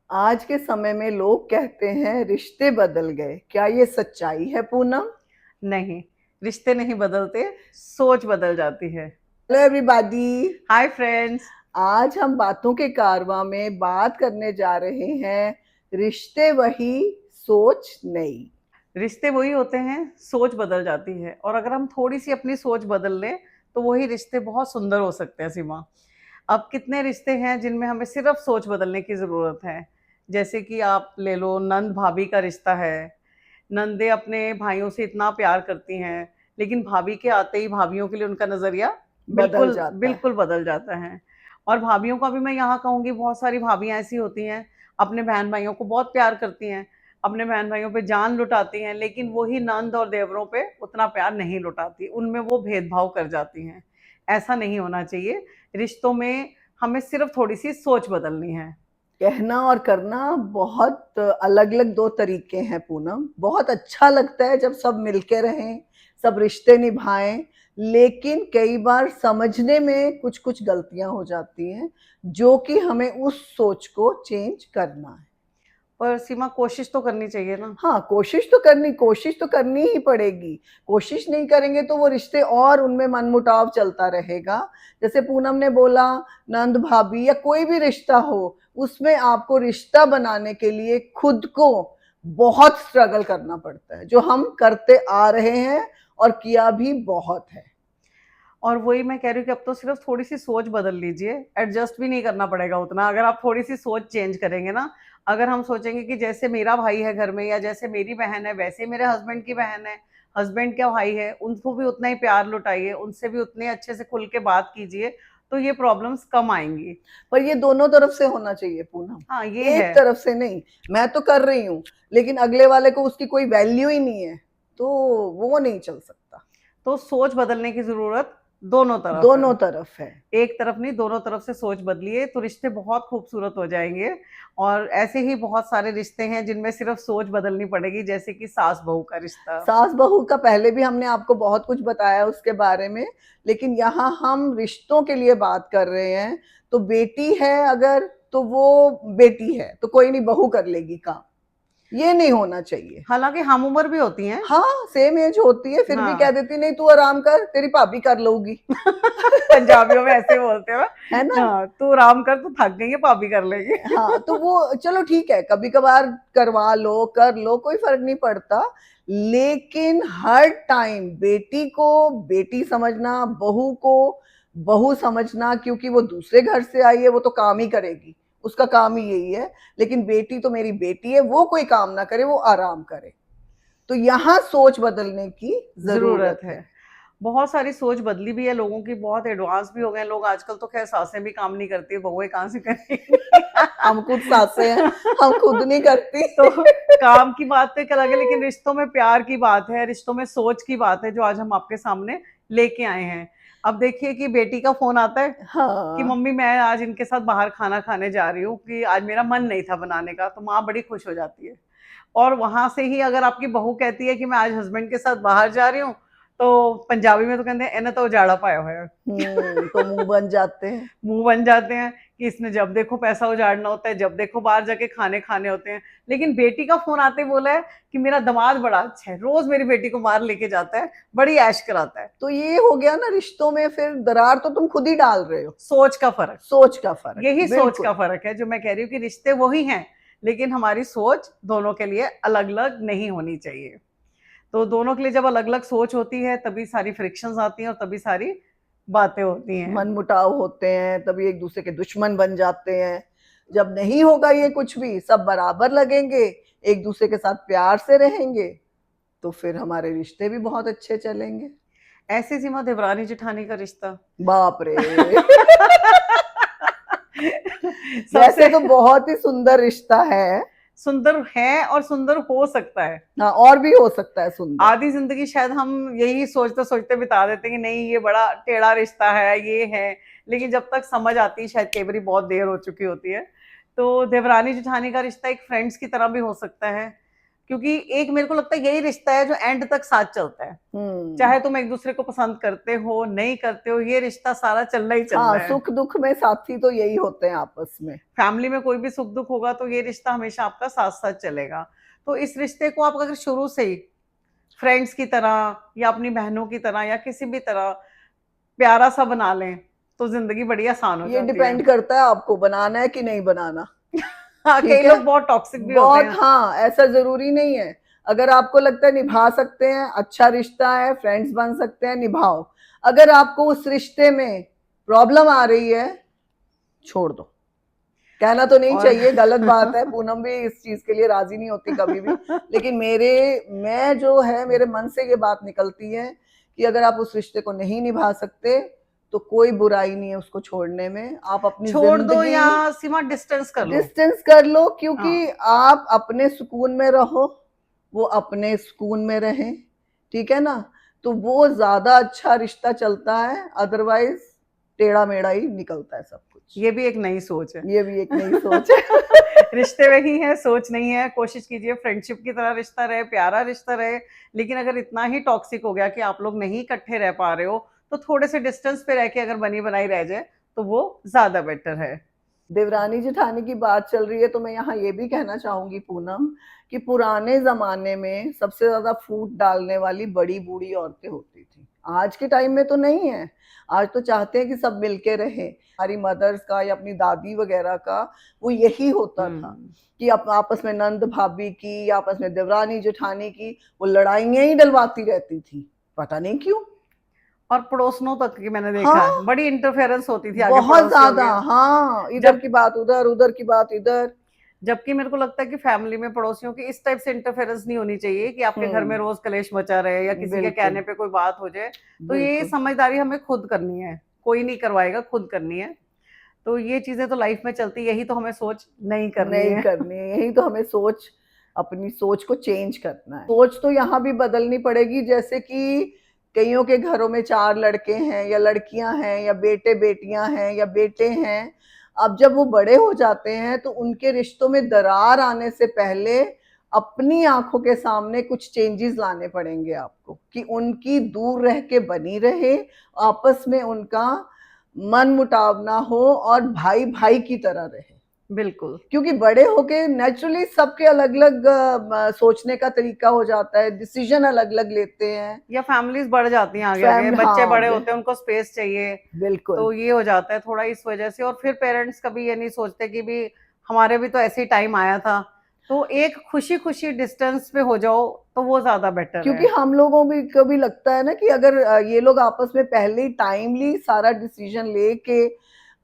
आज के समय में लोग कहते हैं रिश्ते बदल गए, क्या ये सच्चाई है पूनम? नहीं, रिश्ते नहीं बदलते, सोच बदल जाती है। Hello everybody. Hi friends. आज हम बातों के कारवां में बात करने जा रहे हैं। रिश्ते वही, सोच नई। रिश्ते वही होते हैं, सोच बदल जाती है, और अगर हम थोड़ी सी अपनी सोच बदल लें तो वही रिश्ते बहुत सुंदर हो सकते हैं। सीमा, अब कितने रिश्ते हैं जिनमें हमें सिर्फ सोच बदलने की ज़रूरत है। जैसे कि आप ले लो, नंद भाभी का रिश्ता है। नंदे अपने भाइयों से इतना प्यार करती हैं, लेकिन भाभी के आते ही भाभीियों के लिए उनका नज़रिया बदल बिल्कुल जाता है। बिल्कुल बदल जाता है। और भाभीियों का भी मैं यहाँ कहूँगी, बहुत सारी भाभियाँ ऐसी होती हैं, अपने बहन भाइयों को बहुत प्यार करती हैं, अपने बहन भाइयों पे जान लुटाती हैं, लेकिन वही नंद और देवरों पे उतना प्यार नहीं लुटाती, उनमें वो भेदभाव कर जाती हैं। ऐसा नहीं होना चाहिए। रिश्तों में हमें सिर्फ थोड़ी सी सोच बदलनी है। कहना और करना बहुत अलग अलग दो तरीके हैं पूनम। बहुत अच्छा लगता है जब सब मिलके रहें, सब रिश्ते निभाएं, लेकिन कई बार समझने में कुछ कुछ गलतियां हो जाती हैं, जो कि हमें उस सोच को चेंज करना है। पर सीमा, कोशिश तो करनी चाहिए ना। हाँ, कोशिश तो करनी ही पड़ेगी। कोशिश नहीं करेंगे तो वो रिश्ते और उनमें मनमुटाव चलता रहेगा। जैसे पूनम ने बोला, नंद भाभी या कोई भी रिश्ता हो, उसमें आपको रिश्ता बनाने के लिए खुद को बहुत स्ट्रगल करना पड़ता है, जो हम करते आ रहे हैं और किया भी बहुत है। और वही मैं कह रही हूँ कि अब तो सिर्फ थोड़ी सी सोच बदल लीजिए, एडजस्ट भी नहीं करना पड़ेगा उतना, अगर आप थोड़ी सी सोच चेंज करेंगे ना। अगर हम सोचेंगे कि जैसे मेरा भाई है घर में, या जैसे मेरी बहन है, वैसे मेरे हस्बैंड की बहन है, हस्बैंड का भाई है, उनको भी उतना ही प्यार लुटाइए, उनसे भी उतने अच्छे से खुल के बात कीजिए, तो ये प्रॉब्लम्स कम आएंगी। पर ये दोनों तरफ से होना चाहिए पूनम, हाँ, ये है। एक तरफ से नहीं। मैं तो कर रही हूँ, लेकिन अगले वाले को उसकी कोई वैल्यू ही नहीं है, तो वो नहीं चल सकता। तो सोच बदलने की जरूरत दोनों तरफ है। दोनों तरफ है। एक तरफ नहीं, दोनों तरफ से सोच बदलिए तो रिश्ते बहुत खूबसूरत हो जाएंगे। और ऐसे ही बहुत सारे रिश्ते हैं जिनमें सिर्फ सोच बदलनी पड़ेगी, जैसे कि सास बहू का रिश्ता। सास बहू का पहले भी हमने आपको बहुत कुछ बताया उसके बारे में, लेकिन यहाँ हम रिश्तों के लिए बात कर रहे हैं। तो बेटी है अगर, तो वो बेटी है तो कोई नहीं, बहू कर लेगी काम, ये नहीं होना चाहिए। हालांकि हम उम्र भी होती हैं। हाँ, सेम एज होती है, फिर भी कह हाँ। देती नहीं तू आराम कर, तेरी भाभी कर लोगी। पंजाबियों में ऐसे बोलते हो। है ना? हाँ, तू आराम कर, तू थक गई है, भाभी कर लेगी। हाँ, तो वो चलो ठीक है, कभी कभार करवा लो, कर लो, कोई फर्क नहीं पड़ता। लेकिन हर टाइम बेटी को बेटी समझना, बहू को बहू समझना, क्योंकि वो दूसरे घर से आई है, वो तो काम ही करेगी, उसका काम ही यही है। लेकिन बेटी तो मेरी बेटी है, वो कोई काम ना करे, वो आराम करे। तो यहाँ सोच बदलने की जरूरत जरूरत है। है। बहुत सारी सोच बदली भी है लोगों की, बहुत एडवांस भी हो गए लोग आजकल। तो खैर, सासें भी काम नहीं करती, बहुएं कहाँ से करेंगी। हम खुद सासे हैं, हम खुद नहीं करती। तो काम की बात तो एक अलग है, लेकिन रिश्तों में प्यार की बात है, रिश्तों में सोच की बात है, जो आज हम आपके सामने लेके आए हैं। अब देखिए कि बेटी का फोन आता है कि हाँ, मम्मी मैं आज इनके साथ बाहर खाना खाने जा रही हूँ, कि आज मेरा मन नहीं था बनाने का, तो माँ बड़ी खुश हो जाती है। और वहां से ही अगर आपकी बहू कहती है कि मैं आज हस्बैंड के साथ बाहर जा रही हूँ, तो पंजाबी में तो कहते हैं, इन्हें तो उजाड़ा पाया हुआ है। तो मुंह बन जाते हैं। मुंह बन जाते हैं कि इसने जब देखो पैसा उजाड़ना होता है, जब देखो बाहर जाके खाने खाने होते हैं। लेकिन बेटी का फोन आते बोला है कि मेरा दामाद बड़ा अच्छा है, रोज मेरी बेटी को बाहर लेके जाता है, बड़ी ऐश कराता है। तो ये हो गया ना, रिश्तों में फिर दरार तो तुम खुद ही डाल रहे हो। सोच का फर्क। सोच का फर्क, यही सोच का बिल्कुल। फर्क है, जो मैं कह रही हूँ कि रिश्ते वही हैं, लेकिन हमारी सोच दोनों के लिए अलग अलग नहीं होनी चाहिए। तो दोनों के लिए जब अलग अलग सोच होती है, तभी सारी फ्रिक्शंस आती हैं और तभी सारी बातें होती हैं। मन मुटाव होते हैं, तभी एक दूसरे के दुश्मन बन जाते हैं। जब नहीं होगा ये कुछ भी, सब बराबर लगेंगे, एक दूसरे के साथ प्यार से रहेंगे, तो फिर हमारे रिश्ते भी बहुत अच्छे चलेंगे। ऐसी सीमा, देवरानी जेठानी का रिश्ता। बाप रे। वैसे सबसे तो बहुत ही सुंदर रिश्ता है। सुंदर है और सुंदर हो सकता है। हाँ, और भी हो सकता है सुंदर। आधी जिंदगी शायद हम यही सोचते सोचते बिता देते हैं कि नहीं, ये बड़ा टेढ़ा रिश्ता है, ये है। लेकिन जब तक समझ आती है, शायद कई बार बहुत देर हो चुकी होती है। तो देवरानी जेठानी का रिश्ता एक फ्रेंड्स की तरह भी हो सकता है, क्योंकि एक मेरे को लगता है यही रिश्ता है जो एंड तक साथ चलता है। चाहे तुम एक दूसरे को पसंद करते हो नहीं करते हो, ये रिश्ता सारा चलना ही चल हाँ, रहा है। सुख दुख में साथी तो यही होते हैं आपस में। फैमिली में कोई भी सुख दुख होगा तो ये रिश्ता हमेशा आपका साथ साथ चलेगा। तो इस रिश्ते को आप अगर शुरू से ही फ्रेंड्स की तरह या अपनी बहनों की तरह या किसी भी तरह प्यारा सा बना लें तो जिंदगी बड़ी आसान हो ये जाती है। डिपेंड करता है आपको बनाना है कि नहीं बनाना। हाँ, ठीक कई है, लोग बहुत टॉक्सिक भी होते बहुत, हैं। हाँ, ऐसा जरूरी नहीं है। अगर आपको लगता है निभा सकते हैं, अच्छा रिश्ता है, फ्रेंड्स बन सकते हैं, निभाओ। अगर आपको उस रिश्ते में प्रॉब्लम आ रही है, छोड़ दो। कहना तो नहीं और चाहिए, गलत बात है, पूनम भी इस चीज के लिए राजी नहीं होती कभी भी, लेकिन मैं जो है, मेरे मन से ये बात निकलती है कि अगर आप उस रिश्ते को नहीं निभा सकते तो कोई बुराई नहीं है उसको छोड़ने में। आप अपनी छोड़ दो जिंदगी या सीमा डिस्टेंस कर लो। डिस्टेंस कर लो, क्योंकि हाँ, आप अपने सुकून में रहो, वो अपने सुकून में रहें, ठीक है ना? तो वो ज्यादा अच्छा रिश्ता चलता है, अदरवाइज टेढ़ा मेढ़ा ही निकलता है सब कुछ। ये भी एक नई सोच है। ये भी एक नई सोच है। रिश्ते में ही है, सोच नहीं है। कोशिश कीजिए फ्रेंडशिप की तरह रिश्ता रहे, प्यारा रिश्ता रहे। लेकिन अगर इतना ही टॉक्सिक हो गया कि आप लोग नहीं इकट्ठे रह पा रहे हो तो थोड़े से डिस्टेंस पे रह के अगर बनी बनाई रह जाए तो वो ज्यादा बेटर है। देवरानी जेठानी की बात चल रही है तो मैं यहाँ ये भी कहना चाहूंगी पूनम, कि पुराने जमाने में सबसे ज्यादा फूट डालने वाली बड़ी बूढ़ी औरतें होती थी। आज के टाइम में तो नहीं है। आज तो चाहते हैं कि सब मिलके रहें। हमारी मदर्स का या अपनी दादी वगैरह का वो यही होता था कि आपस में नंद भाभी की या आपस में देवरानी जेठानी की वो लड़ाइयां ही डलवाती रहती थी, पता नहीं क्यों। और पड़ोसनों तक की मैंने देखा है, हाँ, बड़ी इंटरफेरेंस होती थी आगे बहुत पड़ोसियों ज्यादा। के। हाँ, इधर जब की बात उधर, उधर की बात इधर। जबकि मेरे को लगता है कि फैमिली में पड़ोसियों की इस टाइप से इंटरफेरेंस नहीं होनी चाहिए कि आपके घर में रोज कलेश मचा रहे या किसी के बिल्कुल, कहने पे कोई बात हो जाए। तो ये बिल्कुल समझदारी हमें खुद करनी है, कोई नहीं करवाएगा, खुद करनी है। तो ये चीजें तो लाइफ में चलती, यही तो हमें सोच नहीं करनी नहीं है। करनी है। यही तो हमें सोच, अपनी सोच को चेंज करना है। सोच तो यहाँ भी बदलनी पड़ेगी, जैसे कि कईयों के घरों में 4 लड़के हैं या लड़कियां हैं या बेटे बेटियां हैं या बेटे हैं। अब जब वो बड़े हो जाते हैं तो उनके रिश्तों में दरार आने से पहले अपनी आंखों के सामने कुछ चेंजेस लाने पड़ेंगे आपको, कि उनकी दूर रह के बनी रहे, आपस में उनका मन मुटाव ना हो और भाई भाई की तरह रहे। बिल्कुल। क्योंकि बड़े होके नेचुरली सबके अलग अलग सोचने का तरीका हो जाता है, डिसीजन अलग अलग लेते हैं। या फैमिलीज बढ़ जाती हैं आगे आगे, फैमिली, बच्चे हाँ, बड़े होते हैं, उनको स्पेस चाहिए। बिल्कुल। तो ये हो जाता है थोड़ा इस वजह से। और फिर पेरेंट्स कभी ये नहीं सोचते कि भी हमारे भी तो ऐसे ही टाइम आया था। तो एक खुशी खुशी डिस्टेंस पे हो जाओ तो वो ज्यादा बेटर क्योंकि है। हम लोगों भी कभी लगता है ना कि अगर ये लोग आपस में पहले ही टाइमली सारा डिसीजन लेके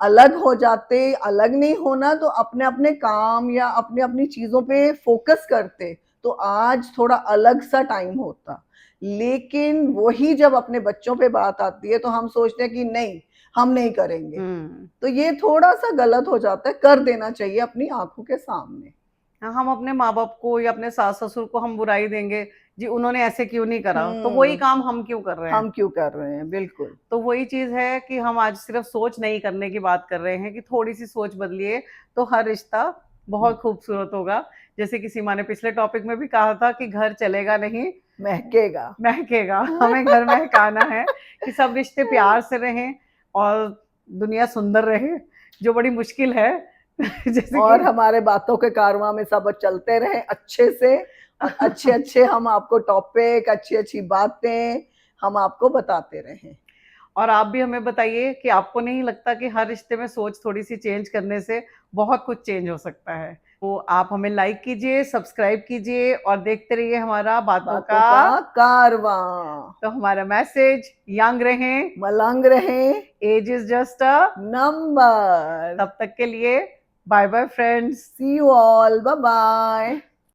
अलग हो जाते, अलग नहीं होना तो अपने अपने काम या अपने अपनी चीजों पे फोकस करते, तो आज थोड़ा अलग सा टाइम होता। लेकिन वही जब अपने बच्चों पे बात आती है तो हम सोचते हैं कि नहीं, हम नहीं करेंगे। हम्म। तो ये थोड़ा सा गलत हो जाता है। कर देना चाहिए अपनी आंखों के सामने। हाँ, हम अपने माँ बाप को या अपने सास ससुर को हम बुराई देंगे, जी उन्होंने ऐसे क्यों नहीं करा, तो वही हम्म, काम हम क्यों कर रहे हैं। हम क्यों कर रहे हैं, बिल्कुल। तो वही चीज है कि हम आज सिर्फ सोच नहीं करने की बात कर रहे हैं कि थोड़ी सी सोच बदलिए तो हर रिश्ता बहुत खूबसूरत होगा। जैसे कि सीमा ने पिछले टॉपिक में भी कहा था कि घर चलेगा नहीं, महकेगा। महकेगा। हमें घर महकाना है कि सब रिश्ते प्यार से रहें और दुनिया सुंदर रहे, जो बड़ी मुश्किल है। जैसे कि और हमारे बातों के कारवां में सब चलते रहे अच्छे से, और अच्छे अच्छे हम आपको टॉपिक, अच्छी अच्छी बातें हम आपको बताते रहें। और आप भी हमें बताइए कि आपको नहीं लगता कि हर रिश्ते में सोच थोड़ी सी चेंज करने से बहुत कुछ चेंज हो सकता है। तो आप हमें लाइक कीजिए, सब्सक्राइब कीजिए और देखते रहिए हमारा बातों बातों का। का कारवां। तो हमारा मैसेज, यंग रहें, मलंग रहें, age is just a. Number. तब तक के लिए bye bye friends. See you all, bye bye.